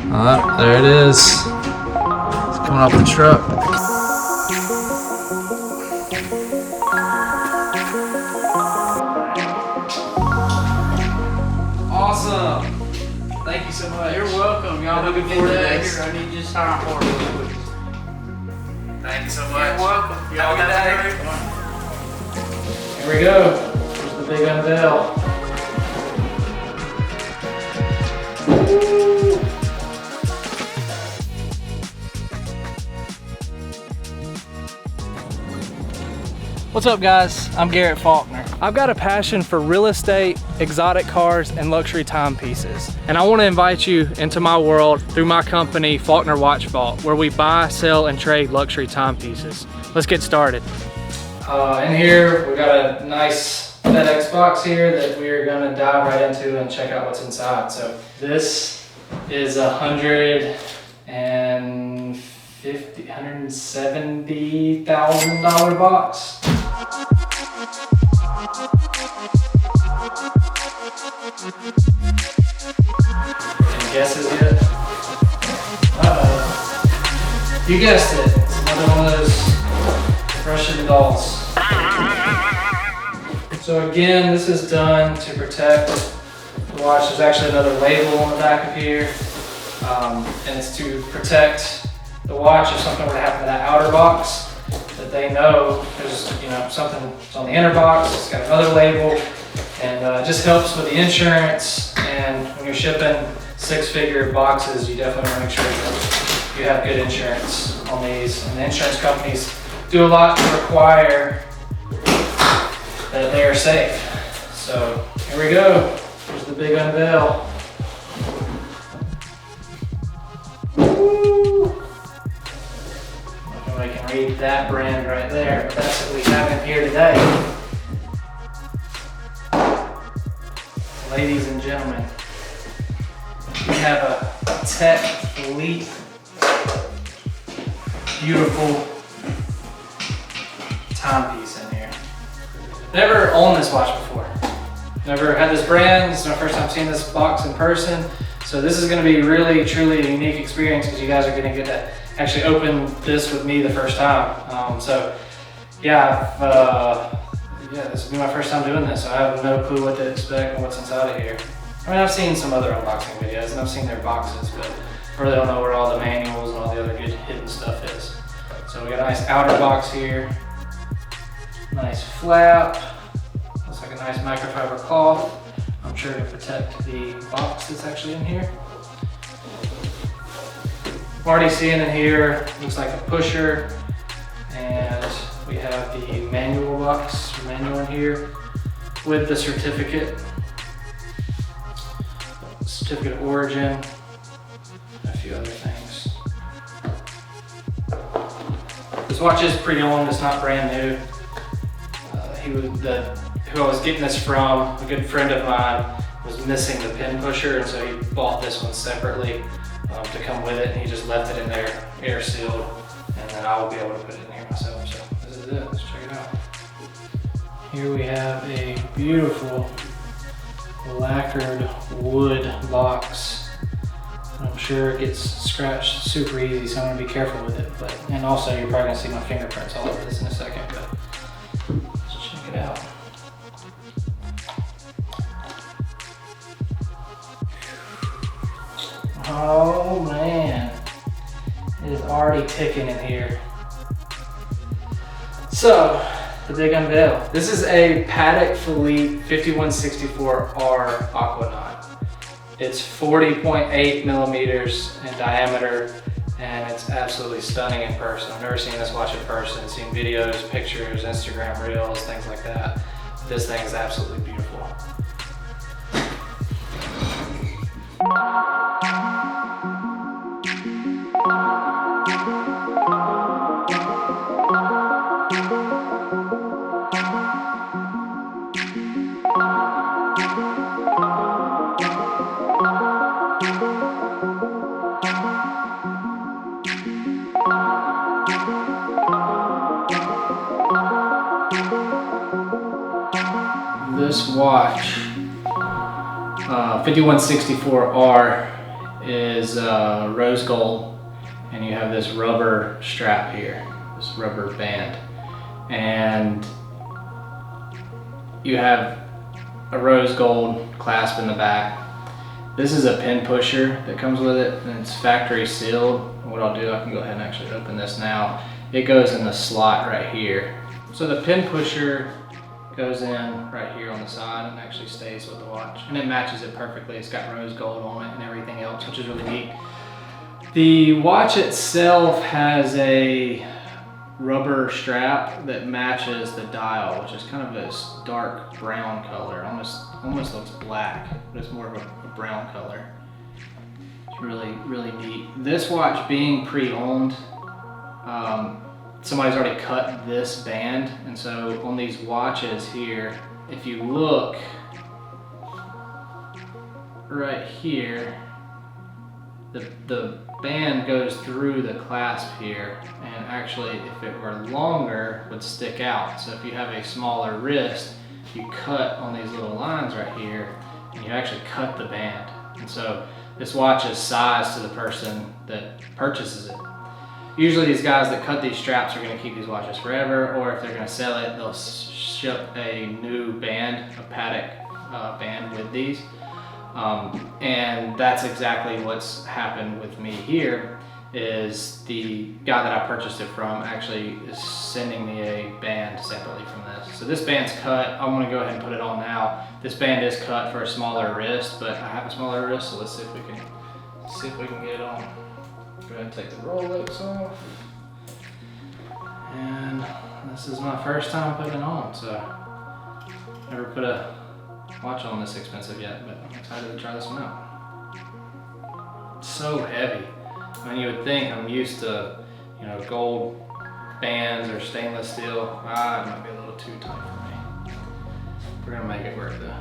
There it is. It's coming off the truck. Awesome. Thank you so much. You're welcome. Y'all have a good day. Here, I need you to sign for it. Thank you so much. You're welcome. Y'all Have a good good day. Here we go. Here's the big unveil. What's up, guys? I'm Garrett Faulkner. I've got a passion for real estate, exotic cars, and luxury timepieces. And I want to invite you into my world through my company, Faulkner Watch Vault, where we buy, sell, and trade luxury timepieces. Let's get started. In here, we've got a nice FedEx box here that we're gonna dive right into and check out what's inside. So this is $170,000 box. Any guesses yet? Uh-oh. You guessed it. It's another one of those Russian dolls. So again, this is done to protect the watch. There's actually another label on the back of here. And it's to protect the watch if something were to happen to that outer box, that they know there's something on the inner box. It's got another label, and it just helps with the insurance. And when you're shipping six-figure boxes, you definitely want to make sure that you have good insurance on these. And the insurance companies do a lot to require that they are safe. So here we go. Here's the big unveil. Woo! I don't know if I can read that brand right there, but that's what we have in here today. Ladies and gentlemen, we have a Patek Philippe beautiful timepiece in here. Never owned this watch before. Never had this brand. This is my first time seeing this box in person. So this is going to be really, truly a unique experience because you guys are going to get to actually open this with me the first time. This will be my first time doing this. So I have no clue what to expect and what's inside of here. I mean, I've seen some other unboxing videos and I've seen their boxes, but I really don't know where all the manuals and all the other good hidden stuff is. So we got a nice outer box here. Nice flap. Looks like a nice microfiber cloth. I'm sure to protect the box that's actually in here. I'm already seeing in here, looks like a pusher. And we have the manual in here with the certificate. Certificate of origin. And a few other things. This watch is pre-owned, it's not brand new. Who I was getting this from, a good friend of mine, was missing the pin pusher, and so he bought this one separately to come with it, and he just left it in there, air sealed, and then I will be able to put it in here myself. So this is it, let's check it out. Here we have a beautiful lacquered wood box. I'm sure it gets scratched super easy, so I'm gonna be careful with it. And also, you're probably gonna see my fingerprints all over this in a second. But check it out. Oh man, it is already ticking in here. So, the big unveil. This is a Patek Philippe 5164R Aquanaut. It's 40.8 millimeters in diameter, and it's absolutely stunning in person. I've never seen this watch in person. I've seen videos, pictures, Instagram reels, things like that. This thing is absolutely beautiful. This watch, 5164R, is rose gold, and you have this rubber strap here, this rubber band, and you have a rose gold clasp in the back. This is a pin pusher that comes with it, and it's factory sealed. What I'll do, I can go ahead and actually open this now. It goes in the slot right here. So the pin pusher goes in right here on the side and actually stays with the watch, and it matches it perfectly. It's got rose gold on it and everything else, which is really neat. The watch itself has a rubber strap that matches the dial, which is kind of this dark brown color. Almost looks black, but it's more of a brown color. It's really neat. This watch being pre-owned, somebody's already cut this band, and so on these watches here, if you look right here, the band goes through the clasp here, and actually if it were longer would stick out. So if you have a smaller wrist, you cut on these little lines right here and you actually cut the band. And so this watch is sized to the person that purchases it. Usually these guys that cut these straps are going to keep these watches forever, or if they're going to sell it, they'll ship a new band, a Patek band with these. And that's exactly what's happened with me here, is the guy that I purchased it from actually is sending me a band separately from this. So this band's cut. I'm going to go ahead and put it on now. This band is cut for a smaller wrist, but I have a smaller wrist, so let's see if we can get it on. Go ahead and take the Rolex off. And this is my first time putting it on, so never put a watch on this expensive yet, but I'm excited to try this one out. It's so heavy. I mean, you would think I'm used to, you know, gold bands or stainless steel. It might be a little too tight for me. We're gonna make it work though.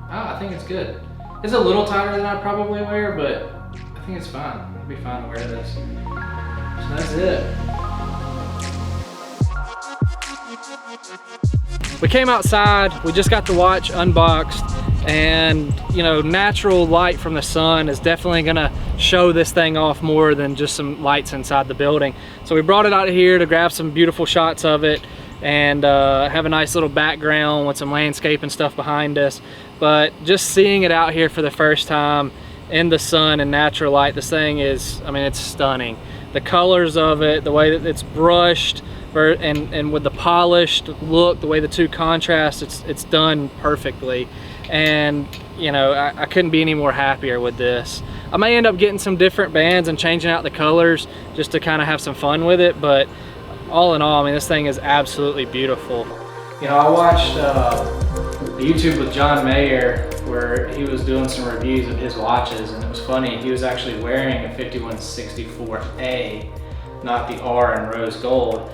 I think it's good. It's a little tighter than I probably wear, but I think it's fine. It'll be fine to wear this. So that's it. We came outside, we just got the watch unboxed, and you know, natural light from the sun is definitely gonna show this thing off more than just some lights inside the building. So we brought it out here to grab some beautiful shots of it and have a nice little background with some landscape and stuff behind us. But just seeing it out here for the first time in the sun and natural light, this thing is, I mean, it's stunning. The colors of it, the way that it's brushed, and with the polished look, the way the two contrast, it's done perfectly. And you know, I couldn't be any more happier with this. I may end up getting some different bands and changing out the colors just to kind of have some fun with it, but all in all, I mean, this thing is absolutely beautiful. You know, I watched YouTube with John Mayer where he was doing some reviews of his watches, and it was funny, he was actually wearing a 5164A, not the R in rose gold.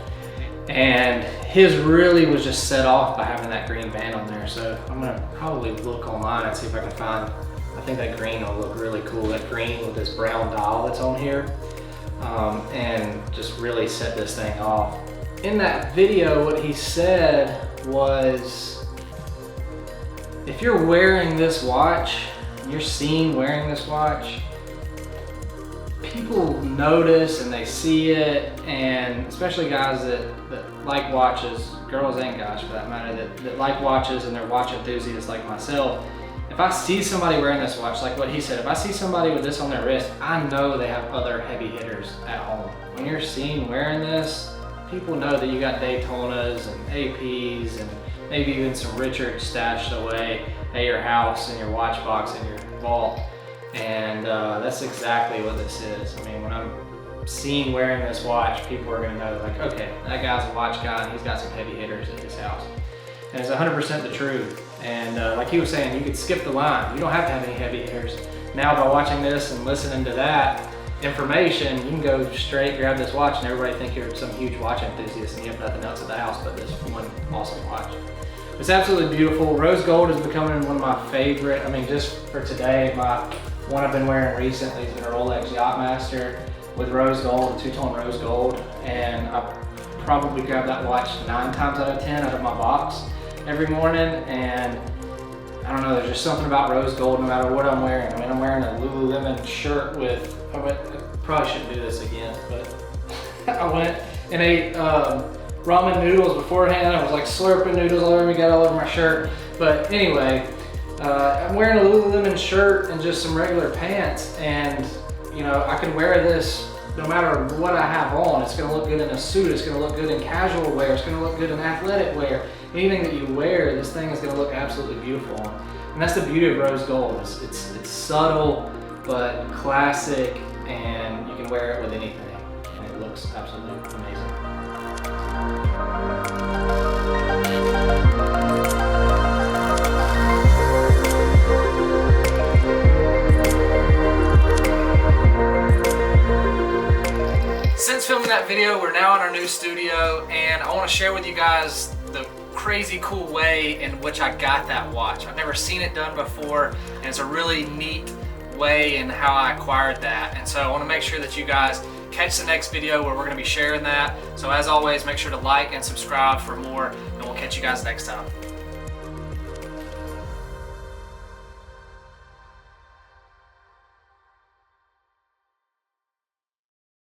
And his really was just set off by having that green band on there. So I'm gonna probably look online and see if I can find, I think that green will look really cool, that green with this brown dial that's on here, and just really set this thing off. In that video, what he said was, if you're wearing this watch, you're seen wearing this watch, people notice and they see it, and especially guys that like watches, girls and guys for that matter, that like watches and they're watch enthusiasts like myself. If I see somebody wearing this watch, like what he said, if I see somebody with this on their wrist, I know they have other heavy hitters at home. When you're seen wearing this, people know that you got Daytonas and APs and maybe even some Richards stashed away at your house, in your watch box, in your vault. And that's exactly what this is. I mean, when I'm seen wearing this watch, people are gonna know, like, okay, that guy's a watch guy and he's got some heavy hitters at his house. And it's 100% the truth. And like he was saying, you could skip the line. You don't have to have any heavy hitters. Now by watching this and listening to that information, you can go straight, grab this watch, and everybody think you're some huge watch enthusiast and you have nothing else at the house but this one awesome watch. It's absolutely beautiful. Rose gold is becoming one of my favorite. I mean, just for today, one I've been wearing recently has been a Rolex Yachtmaster with rose gold, two-tone rose gold, and I probably grab that watch 9 times out of 10 out of my box every morning. And I don't know, there's just something about rose gold no matter what I'm wearing. I mean, I'm wearing a Lululemon shirt with, I probably shouldn't do this again, but I went and ate ramen noodles beforehand. I was like slurping noodles all over me, got all over my shirt. But anyway, I'm wearing a Lululemon shirt and just some regular pants, and you know, I can wear this no matter what I have on. It's gonna look good in a suit, it's gonna look good in casual wear, it's gonna look good in athletic wear. Anything that you wear, this thing is gonna look absolutely beautiful. And that's the beauty of rose gold. It's subtle, but classic, and you can wear it with anything, and it looks absolutely amazing. Since filming that video, we're now in our new studio, and I want to share with you guys the crazy cool way in which I got that watch. I've never seen it done before, and it's a really neat way in how I acquired that. And so I want to make sure that you guys catch the next video where we're going to be sharing that. So as always, make sure to like and subscribe for more, and we'll catch you guys next time.